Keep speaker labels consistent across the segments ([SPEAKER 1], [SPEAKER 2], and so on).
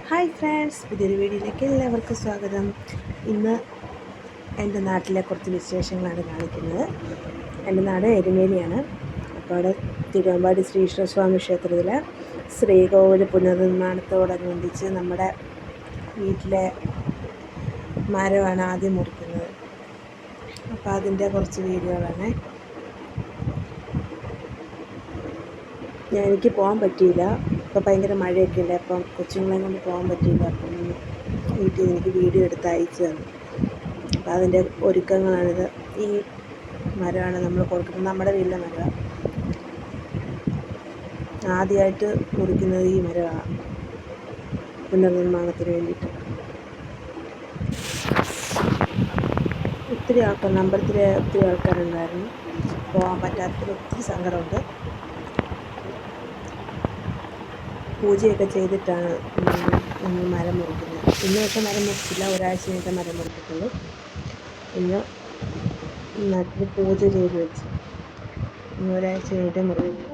[SPEAKER 1] Hi friends, പുതിയൊരു വീഡിയോയിലേക്ക് എല്ലാവർക്കും സ്വാഗതം. ഇന്ന് എൻ്റെ നാട്ടിലെ കുറച്ച് വിശേഷങ്ങളാണ് കാണിക്കുന്നത്. എൻ്റെ നാട് എരുമേലിയാണ്. അപ്പോൾ അവിടെ തിരുവമ്പാടി ശ്രീ ഈശ്വരസ്വാമി ക്ഷേത്രത്തിൽ ശ്രീകോവിൽ പുനർനിർമ്മാണത്തോടനുബന്ധിച്ച് നമ്മുടെ വീട്ടിലെ മരമാണ് ആദ്യം മുറിക്കുന്നത്. അപ്പോൾ അതിൻ്റെ കുറച്ച് വീഡിയോകളാണ്. എനിക്ക് പോകാൻ പറ്റിയില്ല. ഇപ്പോൾ ഭയങ്കര മഴയൊക്കെ ഉണ്ട്. അപ്പം കൊച്ചുങ്ങളെ കൊണ്ട് പോകാൻ പറ്റിയില്ല. അപ്പം വീട്ടിൽ നിന്ന് എനിക്ക് വീഡിയോ എടുത്ത് അയച്ചു തന്നു. അപ്പോൾ അതിൻ്റെ ഒരുക്കങ്ങളാണിത്. ഈ മരമാണ് നമ്മൾ കൊടുക്കുന്നത്. നമ്മുടെ വീട്ടിലെ മരമാണ്. ആദ്യമായിട്ട് മുറിക്കുന്നത് ഈ മരമാണ്, പുനർനിർമ്മാണത്തിന് വേണ്ടിയിട്ട്. ഒത്തിരി ആൾക്കാർ, അമ്പലത്തിലെ ഒത്തിരി ആൾക്കാരുണ്ടായിരുന്നു. പോകാൻ പറ്റാത്തതിൽ ഒത്തിരി സങ്കടമുണ്ട്. പൂജയൊക്കെ ചെയ്തിട്ടാണ് മരം മുറിക്കുന്നത്. ഇന്ന് പക്ഷേ മരം മുറിച്ചില്ല, ഒരാഴ്ച കഴിഞ്ഞിട്ട് മരം മുറിക്കത്തുള്ളൂ. ഇന്ന് നാട്ടിൽ പൂജ ചെയ്ത് വെച്ച് ഇന്ന് ഒരാഴ്ച കഴിഞ്ഞിട്ട് മുറിക്കും.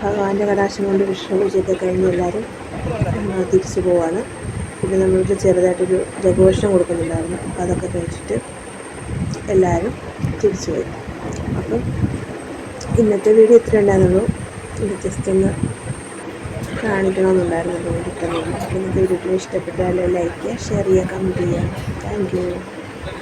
[SPEAKER 1] ഭഗവാന്റെ കടാക്ഷം കൊണ്ട് വിഷ്ണുപൂജയൊക്കെ കഴിഞ്ഞ് എല്ലാവരും തിരിച്ചു പോവാണ്. പിന്നെ നമ്മൾക്ക് ചെറുതായിട്ടൊരു ജഗോഷം കൊടുക്കുന്നുണ്ടായിരുന്നു. അപ്പോൾ അതൊക്കെ കഴിച്ചിട്ട് എല്ലാവരും തിരിച്ചു പോയി. അപ്പം ഇന്നത്തെ വീഡിയോ ഇത്ര ഉണ്ടായിരുന്നുള്ളൂ. ഇത് ജസ്റ്റ് ഒന്ന് കാണിക്കണമെന്നുണ്ടായിരുന്നു. അതുകൊണ്ട് ഇത്രയുള്ളൂ. അപ്പോൾ ഇന്നത്തെ വീഡിയോ ഇഷ്ടപ്പെട്ടാൽ ലൈക്ക് ചെയ്യുക, ഷെയർ ചെയ്യുക, കമൻറ്റ് ചെയ്യുക. Thank you.